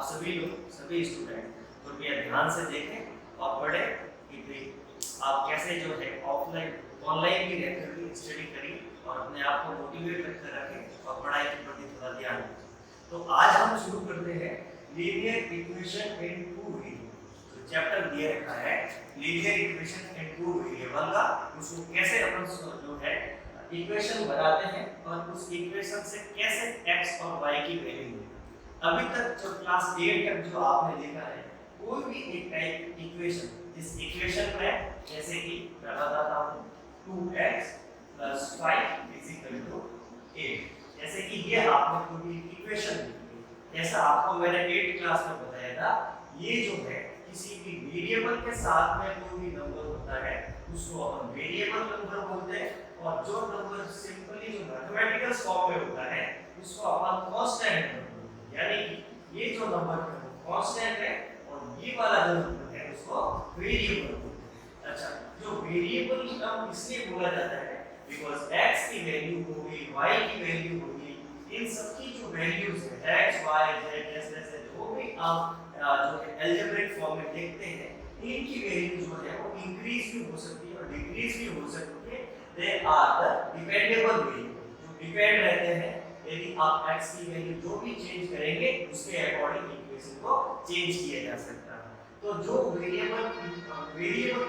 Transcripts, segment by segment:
सभी लोग, सभी स्टूडेंट कृपया ध्यान से देखें और पढ़ें कि आप कैसे जो है ऑफलाइन ऑनलाइन भी रहकर स्टडी करिए और अपने आप को मोटिवेट रखकर रखें और पढ़ाई के प्रति थोड़ा ध्यान दें। तो आज हम शुरू करते हैं linear equation in two variable. तो चैप्टर दिया रखा है linear equation in two variable का, उसको कैसे अपन जो है इक्वेशन बनाते हैं और उस इक्वेशन से कैसे x और y की वैल्यू मिलती है। अभी तक जो क्लास 8 तक जो आपने देखा है कोई भी एक टाइप इक्वेशन, जिस इक्वेशन में जैसे कि मैं बताता हूं 2x + 5 = 8, जैसे कि ये आपने कोई इक्वेशन दी है, जैसा आपको मैंने 8 क्लास में बताया था, ये जो है किसी भी वेरिएबल के साथ में कोई भी नंबर होता है उसको अपन वेरिएबल नंबर बोलते हैं, और जो नंबर सिंपली जो मैथमेटिकल फॉर्म में होता है उसको अपन कांस्टेंट नंबर बोलते हैं। यानी कि ये जो नंबर है वो कांस्टेंट है और ये वाला जो नंबर है उसको वेरिएबल बोलते हैं। अच्छा, जो वेरिएबल टर्म इसलिए बोला जाता है बिकॉज़ x की वैल्यू होगी, y की वैल्यू होगी, इन सब की जो वैल्यूज है x y z जैसे जो भी आप जो है अलजेब्रिक फॉर्म में देखते हैं, इनकी वैल्यू जो है वो इंक्रीज भी हो सकती है और डिक्रीज भी हो सकती है। They are the dependable variable, जो डिपेंड रहते हैं। यदि आप x की वैल्यू जो भी चेंज करेंगे उसके अकॉर्डिंग इक्वेशन को चेंज किया जा सकता है। तो जो वेरिएबल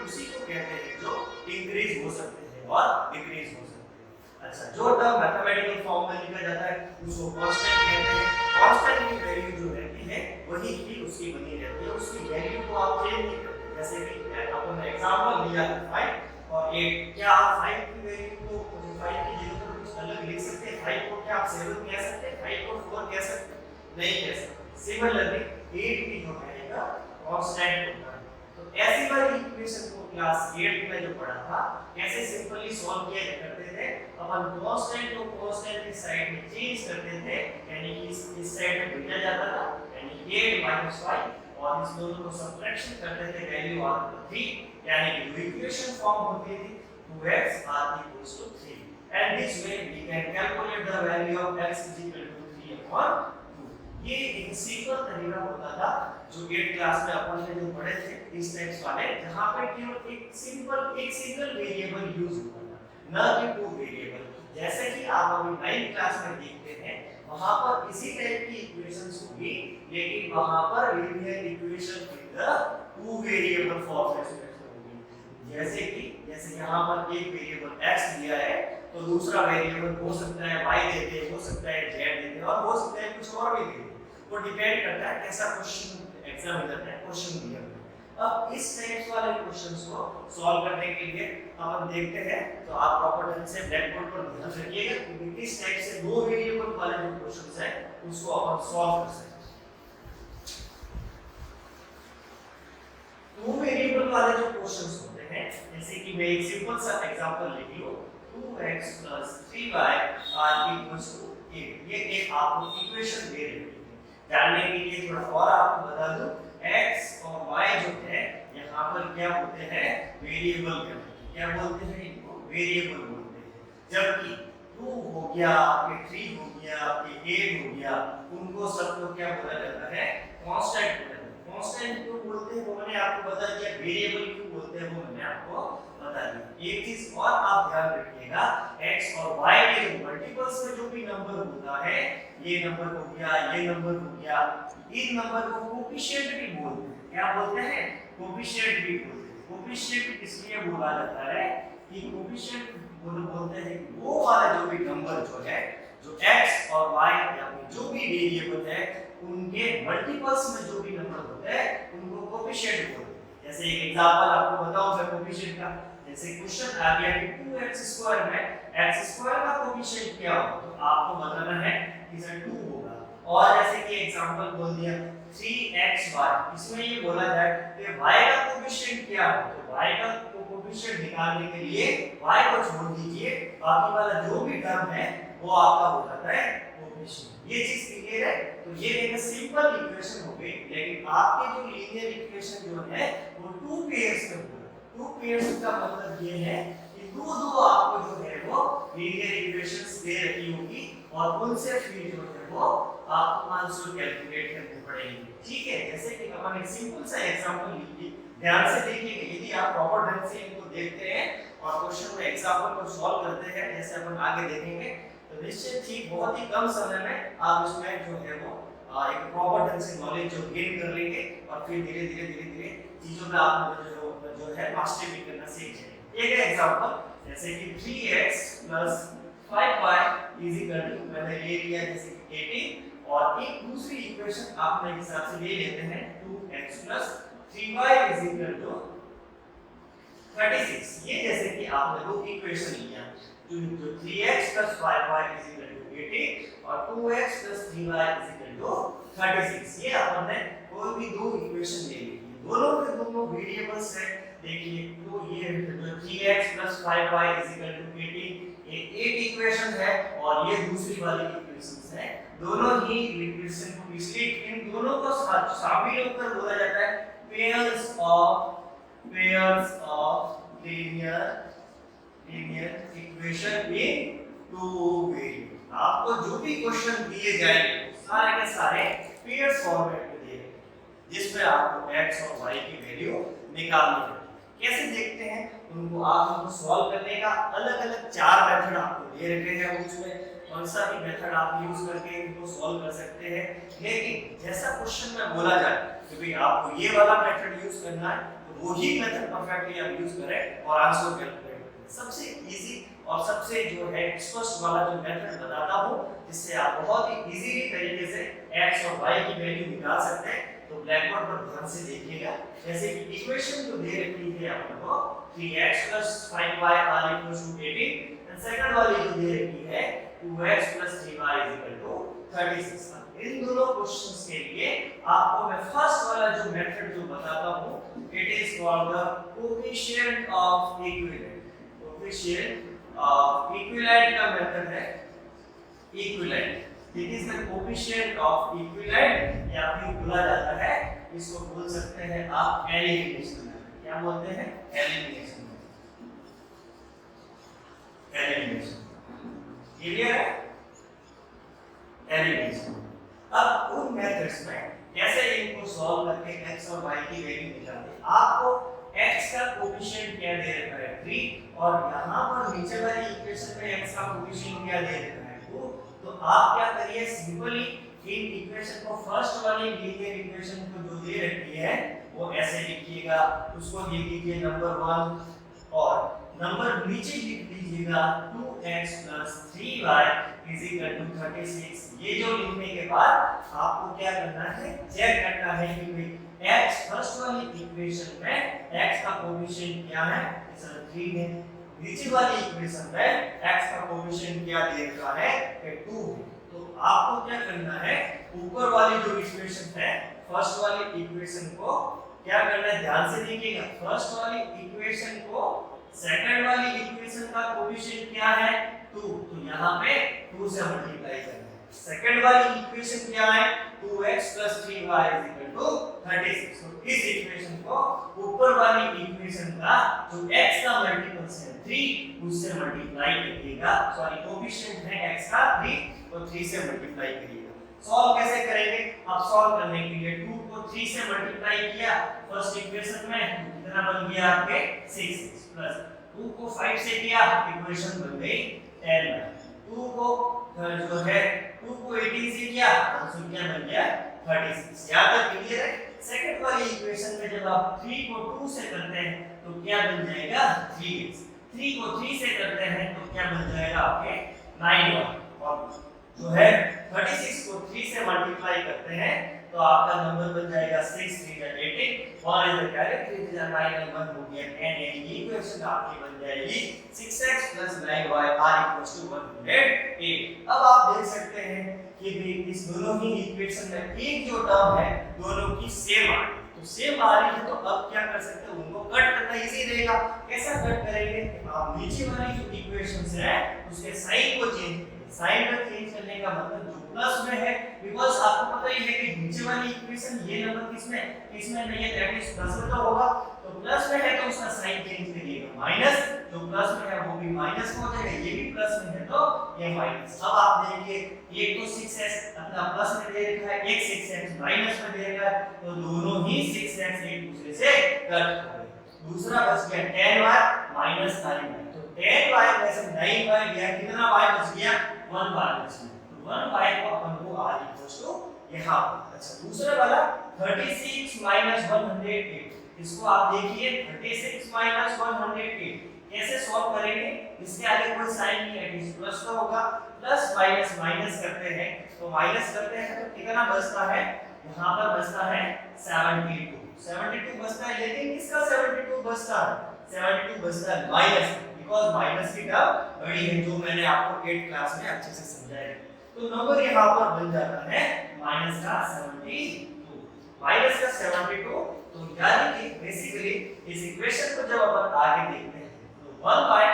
उसी को कहते हैं जो इंक्रीज हो सकते हैं और डिक्रीज हो सकते हैं। अच्छा, जो टर्म मैथमेटिकल फॉर्म में लिखा जाता है उसको कांस्टेंट कहते हैं। कांस्टेंट की वैल्यू जो रहती है वही की उसकी बनी रहती है, उसकी वैल्यू को आप चेंज नहीं करते। जैसे कि अपन ने एग्जांपल लिया 5 और 8, क्या आप 5 की वैल्यू को 5 की जगह पर कुछ अलग लिख सकते हैं? 5 को क्या आप 7 कह सकते हैं? 5 को 4 कह सकते हैं? नहीं कह सकते। सिमिलरली 8 भी जो है एक कांस्टेंट होता है। तो ऐसी वाली इक्वेशन को क्लास 8 में जो पढ़ा था कैसे सिंपली सॉल्व किया करते थे, अपन कांस्टेंट को कांस्टेंट की साइड में चेंज करते थे, यानी कि इस साइड में भेजा जाता था, यानी 8 - 5, और इस दोनों को सब्ट्रैक्शन करते थे, वैल्यू आती थी 3, यानी कि इक्वेशन फॉर्म होती थी 2x = 3, and this way we can calculate the value of x = 3/2। ये एक सिंपल तरीका होता था जो 8 क्लास में अपन ने जो पढ़े थे इस टाइप्स वाले, जहां पे केवल एक सिंगल वेरिएबल यूज होता था, न कि 2 वेरिएबल। जैसे कि आप अभी 9 क्लास में देखते हैं वहां पर इसी टाइप की इक्वेशंस होगी, लेकिन वहां पर linear equation with the 2 variable form में होगी। जैसे यहां पर एक वेरिएबल x दिया है तो दूसरा वेरिएबल हो सकता है y देते हैं, हो सकता है z देते हैं, और हो सकता है कुछ और भी देते हैं। वो डिपेंड करता है कैसा क्वेश्चन एग्जामिनर ने क्वेश्चन दिया है। अब इस टाइप्स वाले क्वेश्चंस को सॉल्व करने के लिए हम देखते हैं, तो आप प्रॉपर ढंग से ब्लैक बोर्ड पर ध्यान रखिएगा कि किस टाइप से 2 वेरिएबल वाले जो क्वेश्चंस है उसको अपन सॉल्व कर सकते हैं। 2 वेरिएबल वाले जो क्वेश्चंस होते हैं, जैसे कि मैं एक सिंपल सा एग्जांपल लिख लूं, 2x + 3y = 8। ये एक आपको इक्वेशन दे रही है। जानने के लिए थोड़ा और आपको बता दूं, x और y जो है यहाँ पर क्या होते हैं, वेरिएबल कहते हैं। क्या बोलते हैं इनको? वेरिएबल बोलते हैं। जबकि 2 हो गया, आपके 3 हो गया, आपके 8 हो गया, उनको सबको क्या बोला जाता है? कांस्टेंट बोला जाता है। कांस्टेंट क्यों बोलते हैं वो मैंने आपको बता दिया, वेरिएबल क्यों बोलते हैं वो मैंने आपको बता दिया। एक चीज और आप ध्यान रखिएगा, x और y के मल्टीपल्स में जो भी नंबर होता है, ये नंबर हो गया, ये नंबर हो गया, इन नंबर को कोएफिशिएंट भी बोलते हैं। क्या बोलते हैं? कोएफिशिएंट भी बोलते हैं। कोएफिशिएंट इसलिए बोला जाता है कि कोएफिशिएंट बोलते हैं वो वाला जो भी नंबर जो है, जो x और y या जो भी वेरिएबल है उनके मल्टीपल्स में जो भी नंबर होते हैं उनको कोएफिशिएंट बोलते हैं। जैसे एक एग्जांपल आपको बताऊं मैं कोएफिशिएंट का, जैसे क्वेश्चन आ गया कि 2x² में x² का कोएफिशिएंट क्या होगा, तो आपको बताना है कि सर 2 होगा। और जैसे कि एग्जांपल बोल दिया 3xy, इसमें ये बोला जाए कि y का कोएफिशिएंट क्या है, तो y का कोएफिशिएंट निकालने के लिए y को छोड़ दीजिए, बाकी वाला जो भी टर्म है वो आपका हो जाता है कोएफिशिएंट। ये चीज क्लियर है? तो ये एक सिंपल इक्वेशन हो गई, लेकिन आपके जो लीनियर इक्वेशन जो है वो 2 पेयर्स में होगा। 2 पेयर्स का मतलब ये है कि दो आपको जो है वो लीनियर इक्वेशंस दे रही होगी और उनसे फिर जो है वो आपको आंसर कैलकुलेट करने पड़ेंगे। ठीक अपन एक सिंपल सा एग्जांपल लीजिए, ध्यान से देखिएगा। यदि आप प्रॉपर ढंग से इनको देखते हैं और क्वेश्चन में एग्जांपल को सॉल्व करते हैं, जैसे अपन आगे देखेंगे, तो निश्चित ही बहुत ही कम समय में आप इसमें जो है वो एक प्रॉपर ढंग से नॉलेज जो गेन कर लेंगे और फिर धीरे धीरे चीजों में आप जो है मास्टरी भी करना सीख जाएंगे। एक एग्जांपल जैसे कि 3x 5y मैंने ले लिया जैसे कि 80, और एक दूसरी इक्वेशन आप मेरे हिसाब से ले लेते हैं 2x 3y 36। ये जैसे कि आपने दो इक्वेशन लिया, जो 3x 5y 80 और 2x 3y 36। ये अपन ने कोई भी दो इक्वेशन ले ली, दोनों के दोनों वेरिएबल्स हैं। देखिए तो ये जो 3x 5y 80 ये एक इक्वेशन है और ये दूसरी वाली इक्वेशंस है। दोनों ही इक्वेशन को इसलिए इन दोनों को शामिल होकर बोला जाता है pairs of linear equation in two variable. आपको जो भी क्वेश्चन दिए जाएंगे सारे के सारे पेयर्स फॉर्मेट में दिए गए, जिसमें आपको x और y की वैल्यू निकालनी है। कैसे देखते हैं उनको, आप उनको सॉल्व करने का अलग-अलग 4 मेथड आपको दे रखे हैं, उसमें कौन सा भी मेथड आप यूज करके इनको सॉल्व कर सकते हैं। लेकिन जैसा क्वेश्चन में बोला जाए कि भाई आपको ये वाला मेथड यूज करना है, तो वही मेथड परफेक्टली आप यूज करें और आंसर कैलकुलेट करें। सबसे इजी और सबसे जो है स्पष्ट वाला जो मेथड बताता हूं, जिससे आप बहुत ही इजीली तरीके से x और y की वैल्यू निकाल सकते हैं। तो ब्लैक बोर्ड पर ध्यान से देखिएगा। जैसे कि इक्वेशन जो दे रखी है आपको 3x 5y = 80, एंड सेकंड वाली जो दे रखी है 2x 3y 36। इन दोनों क्वेश्चंस के लिए आपको मैं फर्स्ट वाला जो मेथड जो बताता हूं, it is called the coefficient of equivalent. Coefficient of equivalent का मेथड है equivalent. It is the coefficient of equivalent, या फिर बोला जाता है, इसको बोल सकते हैं आप एलिमिनेशन। क्या बोलते हैं? एलिमिनेशन। क्लियर है? एलिमिनेशन। अब उन मेथड्स में कैसे इनको सॉल्व करके x और y की वैल्यू निकालते हैं। आपको x का कोएफिशिएंट क्या दे रखा है 3, और यहां पर नीचे वाली इक्वेशन में x का कोएफिशिएंट क्या दे रखा है 2। तो आप क्या करिए, सिंपली इन इक्वेशन को फर्स्ट वाली लीनियर इक्वेशन को जो दे रखी है वो ऐसे लिखिएगा, उसको लिख दीजिए नंबर 1, और नंबर नीचे लिख दीजिएगा 2x 3y 36। ये जो लिखने के बाद आपको क्या करना है, चेक करना है कि भाई x फर्स्ट वाली इक्वेशन में x का कोएफिशिएंट क्या है, सर 3 है। नीचे वाली इक्वेशन में x का कोएफिशिएंट क्या दे रखा है, 2 है। तो आपको क्या करना है, ऊपर वाली जो इक्वेशन है फर्स्ट वाली इक्वेशन को क्या करना है, ध्यान से देखिएगा। फर्स्ट वाली इक्वेशन को सेकंड वाली इक्वेशन का कोएफिशिएंट क्या है 2, तो यहां पे 2 से मल्टीप्लाई करना है। सेकंड वाली इक्वेशन क्या है 2x 3y 36। तो इस इक्वेशन को ऊपर वाली इक्वेशन का जो x का मल्टीपल्स है 3, उससे मल्टीप्लाई करिएगा। सॉरी, कोएफिशिएंट है x का 3, तो 3 से मल्टीप्लाई करिएगा। सॉल्व कैसे करेंगे, अब सॉल्व करने के लिए 2 को 3 से मल्टीप्लाई किया फर्स्ट इक्वेशन में, कितना बन गया आपके 6x, प्लस 2 को 5 से किया, इक्वेशन बन गई 10। 2 को जो है 2 को 18 से किया, आंसर क्या बन गया 36। यहां तक क्लियर है? सेकंड वाली इक्वेशन में जब आप 3 को 2 से करते हैं तो क्या बन जाएगा 3x, 3 को 3 से करते हैं तो क्या बन जाएगा आपके 9y, और जो है 36 को 3 से मल्टीप्लाई करते हैं तो आपका नंबर बन जाएगा 6 3 18, और इधर क्या है 3 9 1 हो गया 10। ये इक्वेशन आपकी बन जाएगी 6x 9y = 108। अब आप देख सकते हैं कि भी इस दोनों ही इक्वेशन में एक जो टर्म है दोनों की सेम आ रही है, तो सेम आ रही है, तो अब क्या कर सकते हैं, उनको कट करना इजी रहेगा। कैसा कट करेंगे, आप नीचे वाली जो इक्वेशंस है उसके साइन को चेंज करें। साइन का चेंज करने का मतलब जो प्लस में है, बिकॉज़ आपको पता ही है कि नीचे वाली इक्वेशन ये नंबर किसमें नहीं है, दैट इज प्लस में तो होगा, तो प्लस में है तो उसका साइन चेंज करिएगा, माइनस जो प्लस में है वो भी माइनस में हो जाएगा, ये भी प्लस में है तो ये माइनस। अब आप देखिए एक तो 6x अपना प्लस में दे रखा है, एक 6x माइनस में दे रखा है, तो दोनों ही 6x एक दूसरे से कट हो गए। दूसरा बच गया 10y माइनस 9y, तो 10y में से 9y गया, कितना y बच गया, 1y बच गया, तो 1y को अपन को r इक्वल्स टू यहां पर। अच्छा दूसरा वाला 36 माइनस 108, इसको आप देखिए 36 माइनस 108 कैसे सॉल्व करेंगे, इसके आगे कोई साइन नहीं है, इस प्लस का होगा, प्लस माइनस माइनस करते हैं, तो माइनस करते हैं तो कितना बचता है, यहाँ पर बचता है 72 बचता है, लेकिन किसका 72 बचता है, 72 बचता है माइनस, बिकॉज़ माइनस की टर्म बड़ी है, जो मैंने आपको 8th क्लास में अच्छे से समझाया। तो नंबर यहाँ पर बन जाता है माइनस का 72, माइनस का 72। तो यानी कि बेसिकली इस इक्वेशन को जब अपन आगे देखते हैं तो 1 by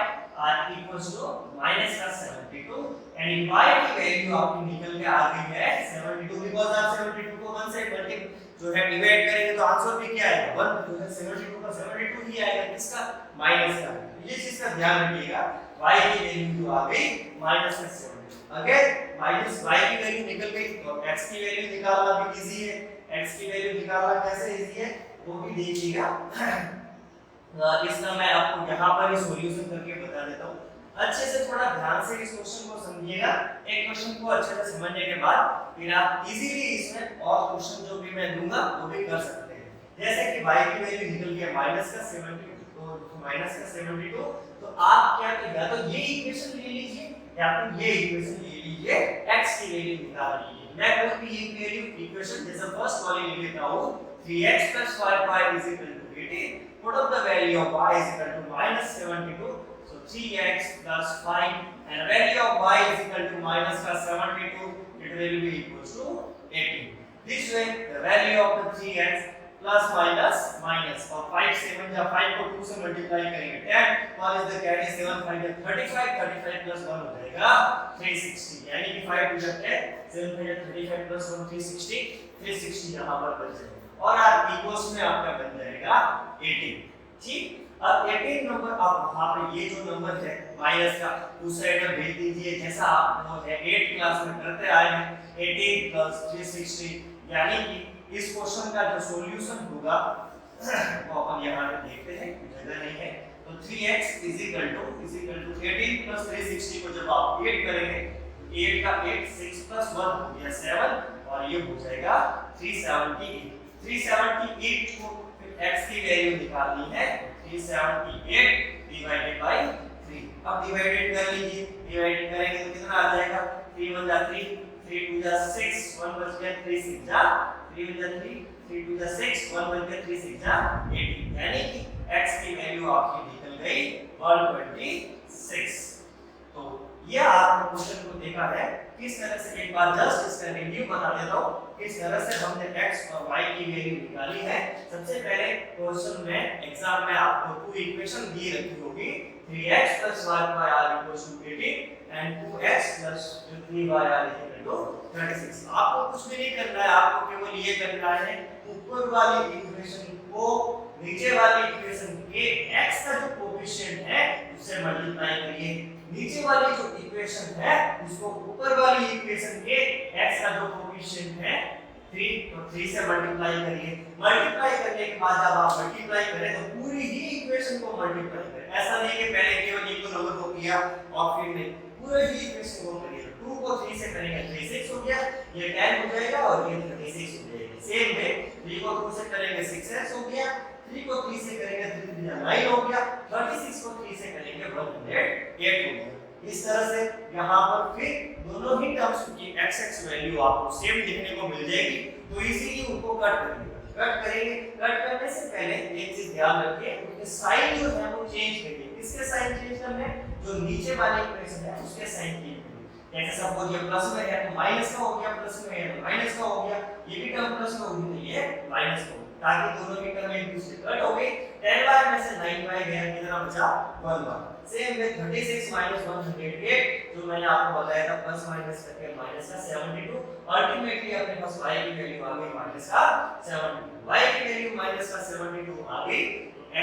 r equals to minus का 72, एंड y की वैल्यू आपकी निकल के आ गई है 72, बिकॉज़ आप 72 को 1 से मल्टी जो है डिवाइड करेंगे तो आंसर भी क्या आएगा 1, तो 72 का 72 ही आएगा, किसका, माइनस का। ये चीज का ध्यान रखिएगा, y की वैल्यू जो आ गई माइनस का 72, अगर माइनस y की वैल्यू निकल गई तो x की वैल्यू निकालना भी इजी है, x की वैल्यू निकालना कैसे इजी है वो भी देखिएगा। इसका मैं आपको यहाँ पर ही सॉल्यूशन करके बता देता हूँ, अच्छे से थोड़ा ध्यान से इस क्वेश्चन को समझिएगा, एक क्वेश्चन को अच्छे से समझने के बाद फिर आप इजीली इसमें और क्वेश्चन जो भी मैं दूंगा वो भी कर सकते हैं। जैसे कि y की वैल्यू निकल गया माइनस का 72, तो माइनस का 72, तो आप क्या कीजिएगा, तो ये इक्वेशन ले लीजिए या फिर ये इक्वेशन ले लीजिए, x की वैल्यू निकाल लीजिए। मैं कोई भी एक वैल्यू इक्वेशन जैसे फर्स्ट वाली ले लेता हूं, 3x + 5y = 18, put up the value of y is equal to minus 72, so 3x plus 5, and value of y is equal to minus का 72, it will be equals to 18. This way the value of the 3x plus minus और 5 7 या 5 को 2 से multiply करेंगे 10, और इस the carry 7 5 या 35 plus 1 हो जाएगा 360, यानी कि 5 2 जा 10, 7 5 या 35 plus 1 360 यहाँ पर बच जाएगा, और आप इक्वल्स में आपका बन जाएगा 18। ठीक, अब 18 नंबर आप वहां पे ये जो नंबर है माइनस का उस साइड में भेज दीजिए, जैसा आप वो है 8th क्लास में करते आए हैं, 18 + 360, यानी कि इस क्वेश्चन का जो सॉल्यूशन होगा वो अपन यहाँ पे देखते हैं, जगह नहीं है, तो 3x = 18 + 360 को जब आप 8 करेंगे, 8 का 8 6 + 1 हो गया 7, और ये हो जाएगा 378 को x की वैल्यू निकालनी है, 378 डिवाइडेड बाय 3। अब डिवाइडेड कर लीजिए, डिवाइड करेंगे तो कितना आ जाएगा, 3 1 जा 3, 3 2 जा 6, 1 बच गया, 3 6 जा 3 1 जा 3, 3 2 जा 6, 1 बच गया, 3 6 जा 18, यानी कि x की वैल्यू आपकी निकल गई 126। तो ये आपने क्वेश्चन को देखा है किस तरह से, एक बार जस्ट इसका रिव्यू बता देता हूँ किस तरह से हमने x और y की वैल्यू निकाली है। सबसे पहले क्वेश्चन में एग्जाम में आपको टू इक्वेशन दी रखी होगी, 3x + 5y = 18 and 2x + 3y = 36। आपको कुछ भी नहीं करना है, आपको केवल ये करना है ऊपर वाली इक्वेशन को नीचे वाली इक्वेशन के x का जो कोएफिशिएंट है उससे मल्टीप्लाई करिए, नीचे वाली जो इक्वेशन है उसको ऊपर वाली इक्वेशन के x का जो कोएफिशिएंट है 3, तो 3 से मल्टीप्लाई करिए। मल्टीप्लाई करने के बाद जब आप मल्टीप्लाई करें तो पूरी ही इक्वेशन को मल्टीप्लाई करें, ऐसा नहीं कि पहले केवल एक नंबर को किया और फिर नहीं, पूरे ही इक्वेशन को करिए। 2 को 3 से करेंगे 36 हो गया, ये 10 हो जाएगा और ये 36 हो जाएगा। सेम वे 3 को 2 से करेंगे 6x हो गया, 3 को 3 से करेंगे 3 9 हो गया, 36 को 3 से करेंगे 108 हो गया। इस तरह से यहाँ पर फिर दोनों ही टर्म्स की x वैल्यू आपको सेम देखने को मिल जाएगी, तो इजीली उनको कट करेंगे। कट करने से पहले एक चीज ध्यान रखिए, उनके साइन जो है वो चेंज करिए। किसके साइन चेंज करने, जो नीचे वाले इक्वेशन है उसके साइन चेंज करिए। जैसे सपोज ये प्लस में है तो माइनस का हो गया, प्लस में है तो माइनस का हो गया, ये भी टर्म प्लस में होगी तो ये माइनस का होगा, ताकि दोनों की टर्म एक दूसरे कट हो गई। 10y में से 9y गया, कितना बचा 1y। सेम वे 36 माइनस 108 जो मैंने आपको बताया था प्लस माइनस करके माइनस का 72, अल्टीमेटली अपने पास y की वैल्यू आ गई माइनस का 72, y की वैल्यू माइनस का 72 आ गई।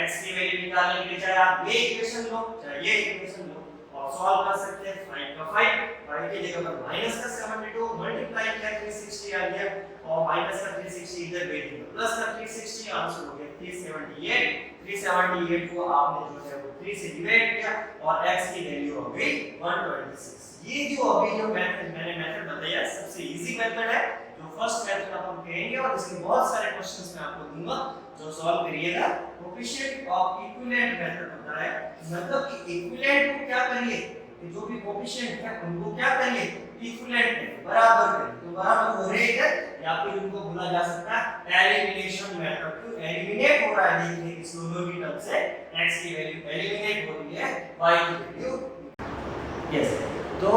x की वैल्यू निकालने के लिए चाहे आप ये इक्वेशन लो चाहे ये इक्वेशन लो और सॉल्व कर सकते हैं। 5 का 5 y की जगह पर माइनस का 72 मल्टीप्लाई किया 360 आ गया और माइनस का 360 इधर भेज दिया, प्लस का 360 आंसर हो गया 378। 378 को आपने जो है वो 3 से डिवाइड किया और x की वैल्यू हो गई 126। ये जो अभी जो मैंने मेथड बताया सबसे इजी मेथड है, जो फर्स्ट मेथड अपन कहेंगे और इसके बहुत सारे क्वेश्चंस मैं आपको दूंगा जो सॉल्व करिएगा। कोएफिशिएंट ऑफ इक्विवेलेंट मेथड होता है, मतलब कि इक्विवेलेंट को क्या करिए कि जो भी कोएफिशिएंट है उनको क्या करिए इक्विवेलेंट में बराबर करिए। तो बराबर हो रहे हैं या फिर उनको बोला जा सकता है एलिमिनेशन मेथड। तो एलिमिनेट हो रहा है, देखिए इस दोनों की टर्म से x की वैल्यू एलिमिनेट हो रही है y की वैल्यू। यस, तो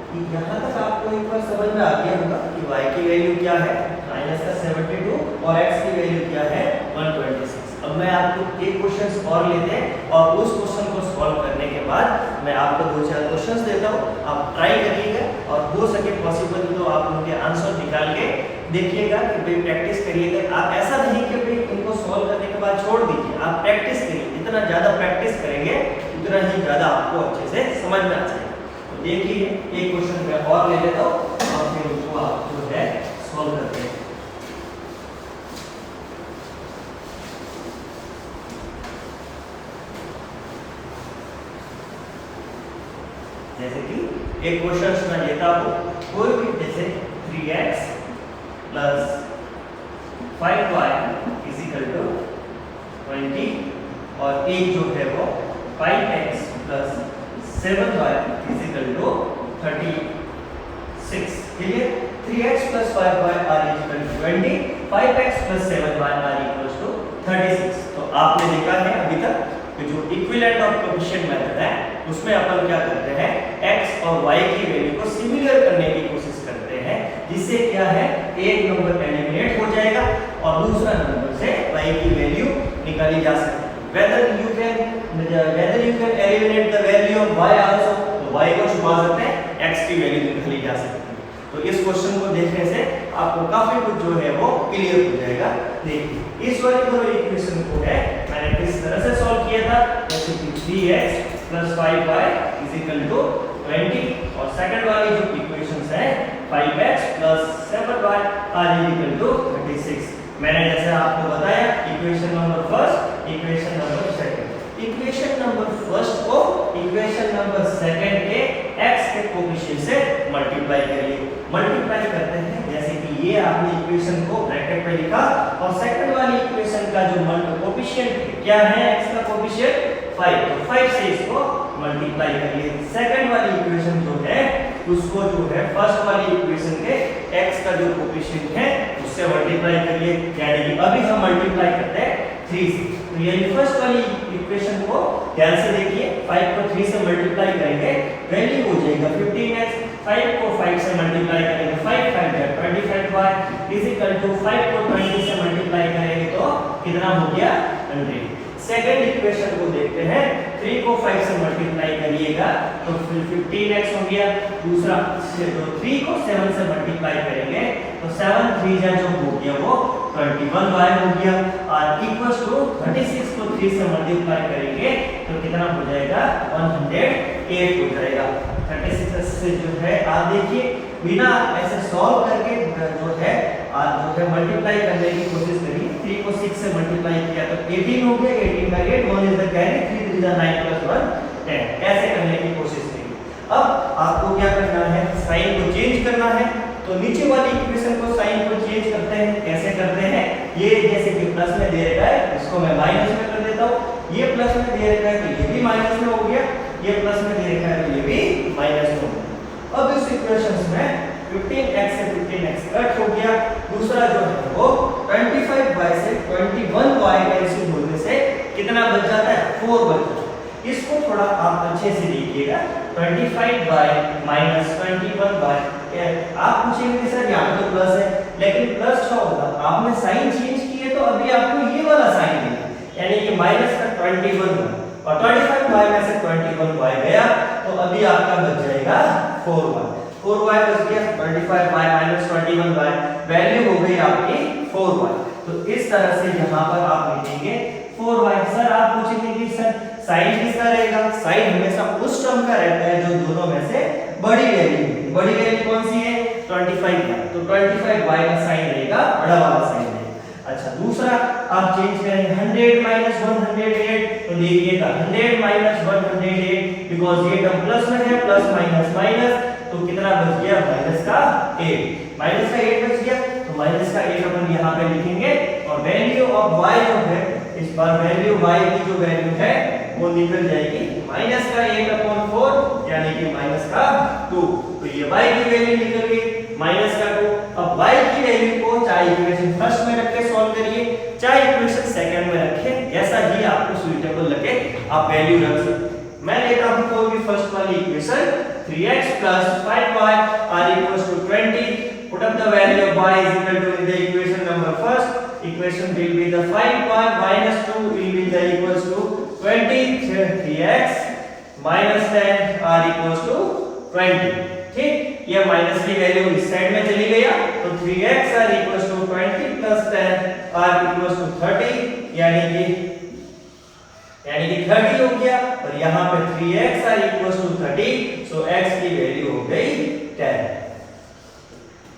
यहाँ तक आपको एक बार समझ में आ गया होगा कि y की वैल्यू क्या है माइनस का 72 और x की वैल्यू क्या है 126। अब मैं आपको एक क्वेश्चन और लेते हैं और उस क्वेश्चन को सॉल्व करने के बाद मैं आपको 2-4 क्वेश्चंस देता हूँ, आप ट्राई करिएगा और हो सके पॉसिबल तो आप उनके आंसर निकाल के देखिएगा कि भाई प्रैक्टिस करिएगा। आप ऐसा नहीं कि भाई इनको सॉल्व करने के बाद छोड़ दीजिए, आप प्रैक्टिस करिए। जितना ज़्यादा प्रैक्टिस करेंगे उतना ही ज़्यादा आपको अच्छे से समझ में आ जाएगा। तो देखिए एक क्वेश्चन मैं और ले लेता हूँ और फिर उसको आप जो है सॉल्व करते हैं। जैसे कि एक क्वेश्चन मैं लेता हूँ, कोई भी जैसे 3x plus 5y is equal to 20 और एक जो है वो 5x plus 7y is equal to 36। Clear? 3x plus 5y are equal to 20, 5x plus 7y are equal to 36। तो आपने देखा है अभी तक कि जो इक्विवेलेंट ऑफ कोएफिशिएंट मेथड है उसमें अपन क्या करते हैं x और y की वैल्यू को सिमिलर करने की कोशिश करते हैं, जिससे क्या है एक नंबर एलिमिनेट हो जाएगा और दूसरा नंबर से y की वैल्यू निकाली जा सकती है। whether you can eliminate the value of y also, तो y को छुपा सकते हैं, x की वैल्यू निकाली जा सकती है। तो इस क्वेश्चन को देखने से आपको काफी कुछ जो है वो क्लियर हो जाएगा। देखिए इस वाले जो इक्वेशन को है मैंने किस तरह से सॉल्व किया था, जैसे कि 3x plus 5y is equal to 20 और सेकंड वाली जो इक्वेशंस है 5x plus 7y are equal to 36। मैंने जैसे आपको बताया equation number first, equation number second, equation number first को इक्वेशन नंबर सेकंड के x के कोएफिशिएंट से मल्टीप्लाई करिए। मल्टीप्लाई करते हैं जैसे कि ये आपने इक्वेशन को ब्रैकेट में लिखा और सेकंड वाली इक्वेशन का जो कोएफिशिएंट क्या है x का कोएफिशिएंट 5, तो 5 से इसको मल्टीप्लाई करिए। सेकंड वाली इक्वेशन जो है उसको जो है फर्स्ट वाली इक्वेशन के x का जो कोएफिशिएंट है उससे मल्टीप्लाई करिए, यानी कि अभी हम मल्टीप्लाई करते हैं 3 से। तो ये फर्स्ट वाली इक्वेशन को ध्यान से देखिए, 5 को 3 से मल्टीप्लाई करेंगे वैल्यू हो जाएगा 15x, 5 को 5 से मल्टीप्लाई करेंगे 5 5 25y इज इक्वल टू 5 को 20 से मल्टीप्लाई करेंगे तो कितना हो गया 100। सेकंड इक्वेशन को देखते हैं, 3 को 5 से मल्टीप्लाई करिएगा तो 15x हो गया, दूसरा 3 को 7 से मल्टीप्लाई करेंगे तो 7 3 जा जो हो गया वो 21y हो गया और इक्वल्स टू 36 को 3 से मल्टीप्लाई करेंगे तो कितना हो जाएगा 108 हो जाएगा। 36 से जो है आप देखिए बिना ऐसे सॉल्व करके जो है मल्टीप्लाई करने की कोशिश करिए। 3 को 6 से मल्टीप्लाई किया तो 18 हो गया, 18 का 8, 1 इज द कैरी, 3 3 9 प्लस 1 10, ऐसे करने की कोशिश करिए। अब आपको क्या करना है, साइन को चेंज करना है। तो नीचे वाली इक्वेशन को साइन को चेंज करते हैं, कैसे करते हैं, ये जैसे कि प्लस में दे रखा है इसको मैं माइनस में कर देता हूँ, ये प्लस में दे रखा है तो ये भी माइनस में हो गया, ये प्लस में दे रखा है तो ये भी माइनस में हो गया। अब इस इक्वेशंस में 15x से 15x कट हो गया, दूसरा जो है वो 25y से 21y कैंसिल होने से कितना बच जाता है 4 बच जाता है। इसको थोड़ा आप अच्छे से देखिएगा, 25y माइनस 21y, आप पूछेंगे सर यहाँ पे तो प्लस है लेकिन प्लस क्या होगा, आपने साइन चेंज किए तो अभी आपको 21y और 25y में से 21y गया तो अभी आपका बच जाएगा 4y। 4y बच गया, 25y माइनस 21y वैल्यू हो गई आपकी 4y। तो इस तरह से यहाँ पर आप लिखेंगे 4y। सर आप पूछेंगे कि सर साइन किसका रहेगा? साइन हमेशा उस टर्म का रहता है जो दोनों में से बड़ी वैल्यू है। बड़ी वैल्यू कौन सी है? 25y। तो 25y का साइन रहेगा बड़ा वाला साइन रहेगा। अच्छा दूसरा आप चेंज करेंगे 100 माइनस 108 तो देखिएगा 100 माइनस 108 बिकॉज ये टर्म प्लस में है, प्लस माइनस माइनस तो कितना बच गया? माइनस का 8। माइनस का 8 बच गया तो माइनस का 8 अपन यहाँ पे लिखेंगे और वैल्यू ऑफ y जो है इस बार वैल्यू y की जो वैल्यू है वो निकल जाएगी माइनस का 8/4 यानी कि माइनस का 2। तो ये y की वैल्यू निकल गई माइनस का 2। अब y की वैल्यू को चाहे इक्वेशन फर्स्ट में रख के सॉल्व करिए चाहे इक्वेशन सेकंड में रखें, जैसा ही आपको सुइटेबल लगे आप वैल्यू रख सकते हैं। मैं लेता हूं कोई भी फर्स्ट वाली equation 3x + 5y = 20. Put up the value of y is equal to in the equation number first. Equation will be the 5y minus 2 will be the equals to 20. 3x minus 10 r equals to 20. ठीक, ये minus की value इस side में चली गया तो 3x r equals to 20 plus 10 r equals to 30 यानी कि 30 हो गया और यहाँ पे 3x r equals to 30 so x की वैल्यू हो गई 10।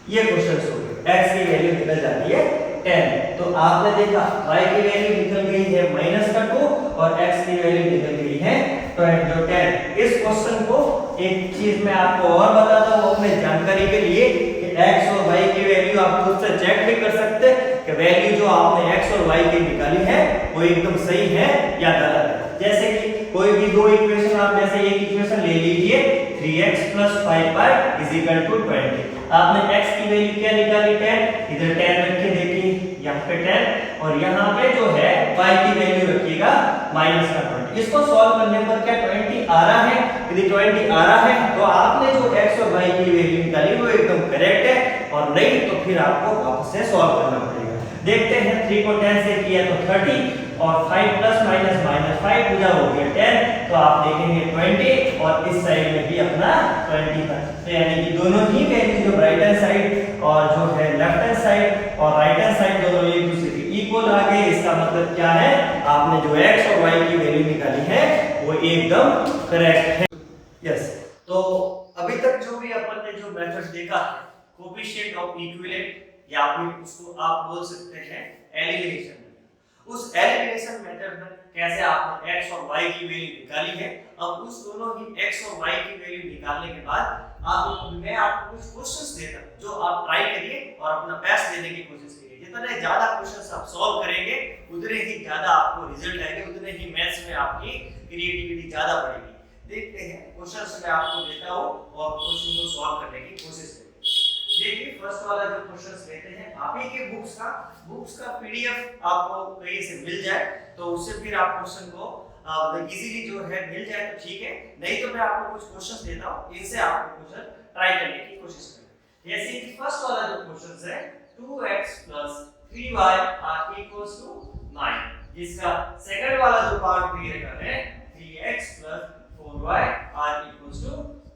ये क्वेश्चन हो गए x की वैल्यू निकल जाती है 10। तो आपने देखा y की वैल्यू निकल गई है माइनस का 2 और x की वैल्यू निकल गई है 10। इस क्वेश्चन को एक चीज मैं आपको और बताता हूँ अपने जानकारी के लिए कि x और y की वैल्यू आप खुद से चेक भी कर सकते हैं कि वैल्यू जो आपने x और y की निकाली है वो एकदम सही है या गलत है। जैसे कि कोई भी दो इक्वेशन आप जैसे एक इक्वेशन ले लीजिए 3x + 5y = 20। आपने x की वैल्यू क्या निकाली 10, इधर 10 रख के देखिए यहाँ पे 10 और यहाँ पे जो है y की वैल्यू रखिएगा माइनस का 20। इसको सॉल्व करने पर क्या 20 आ रहा है? यदि 20 आ रहा है तो आपने जो x और y की वैल्यू निकाली वो एकदम करेक्ट है और नहीं तो फिर आपको वापस से सॉल्व करना पड़ेगा। देखते हैं 3 को 10 से किया तो 30 और 5 + -5 पूरा हो गया 10 तो आप देखेंगे 20 और इस साइड में भी अपना 20 था। तो यानी कि दोनों ही वैल्यू जो राइट हैंड साइड और जो है लेफ्ट हैंड साइड और राइट हैंड साइड दोनों एक दूसरे के इक्वल आ गए। इसका मतलब क्या है? आपने जो x और y की वैल्यू निकाली है वो एकदम करेक्ट है। यस, तो अभी तक जो भी अपन ने जो मेथड देखा है कोएफिशिएंट ऑफ इक्विवेलेंट या फिर उसको आप बोल सकते हैं एलिमिनेशन मेथड। उस एलिमिनेशन मेथड में कैसे आपने x और y की वैल्यू निकाली है। अब उस दोनों ही x और y की वैल्यू निकालने के बाद मैं आपको कुछ क्वेश्चंस देता हूं जो आप ट्राई करिए और अपना बेस्ट देने की कोशिश करिए। जितने ज्यादा क्वेश्चंस आप सॉल्व करेंगे उतने ही ज्यादा आपको रिजल्ट आएंगे, उतने ही मैथ्स में आपकी क्रिएटिविटी ज्यादा बढ़ेगी। देखते हैं क्वेश्चंस मैं आपको देता हूं और क्वेश्चन को सॉल्व करने की कोशिश करिए। देखिए फर्स्ट वाला जो क्वेश्चंस लेते हैं आप ही के बुक्स का पीडीएफ आपको कहीं से मिल जाए तो उससे फिर आप क्वेश्चन को इजीली जो है मिल जाए तो ठीक है, नहीं तो मैं आपको कुछ क्वेश्चंस देता हूं इनसे आपको क्वेश्चन ट्राई करने की कोशिश करें। जैसे कि फर्स्ट वाला जो क्वेश्चंस है 2x + 3y = 9, जिसका सेकंड वाला जो पार्ट क्लियर कर रहे हैं 3x + 4y =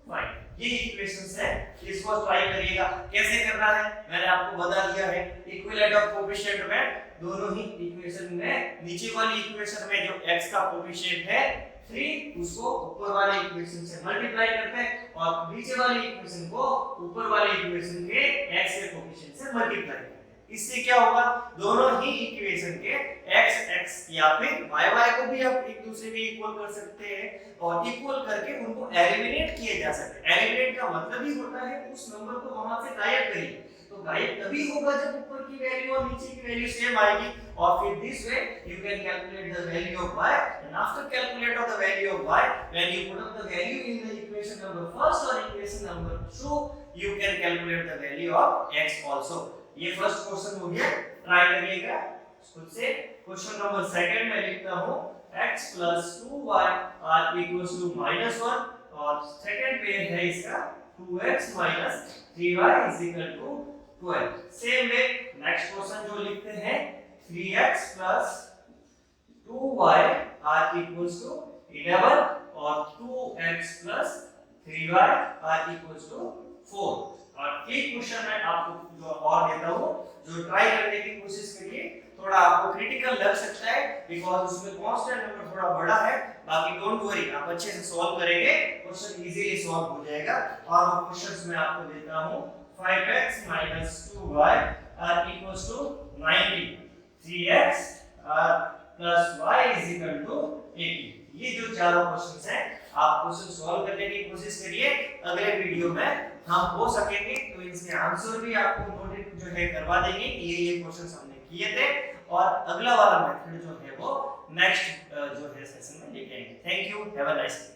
5। ये इक्वेशंस है, इसको ट्राई करिएगा। कैसे करना है मैंने आपको बता दिया है। इक्विवेलेंट ऑफ कोएफिशिएंट में दोनों ही इक्वेशन में नीचे वाली इक्वेशन में जो x का कोएफिशिएंट है 3 उसको ऊपर वाले इक्वेशन से मल्टीप्लाई करते हैं और नीचे वाली इक्वेशन को ऊपर वाले इक्वेशन के x के कोएफिशिएंट से मल्टीप्लाई करते हैं। इससे क्या होगा? दोनों ही इक्वेशन के x या फिर y को भी आप एक दूसरे के इक्वल कर सकते हैं और इक्वल करके उनको एलिमिनेट किए जा सकते हैं। एलिमिनेट का मतलब ही होता है उस नंबर को वहां से गायब करिए। तो गायब तभी होगा जब ऊपर की वैल्यू और नीचे की वैल्यू सेम आएगी और फिर this way you can calculate the value of y and after calculate of the value of y when you put up the value in the equation number first और equation number 2 you can calculate the value of x also. ये first question हो गया, try करिएगा खुद से। Question number second में लिखता हूं x + 2y = -1 और सेकंड पेज है इसका 2x - 3y = 12। Same way next question जो लिखते हैं 3x + 2y r equals to 11 और 2x plus 3y r equals to 4। और एक क्वेश्चन मैं आपको जो और देता हूँ जो ट्राई करने की कोशिश करिए, थोड़ा आपको क्रिटिकल लग सकता है बिकॉज़ उसमें कांस्टेंट नंबर थोड़ा बड़ा है, बाकी डोंट वरी आप अच्छे से सॉल्व करेंगे, क्वेश्चन इजीली सॉल्व हो जाएगा। और वो क्वेश्चंस मैं आपको देता हूँ 5x minus 2y r equals to 90, 3x plus y is equal to 80। ये जो चारों क्वेश्चंस हैं आप क्वेश्चन सॉल्व करने की कोशिश करिए। अगले वीडियो में हम हो सकेंगे तो इसके आंसर भी आपको नोट जो है करवा देंगे कि ये क्वेश्चंस हमने किए थे, और अगला वाला मेथड जो है वो नेक्स्ट जो है सेशन में लेके आएंगे। Thank you, have a nice day.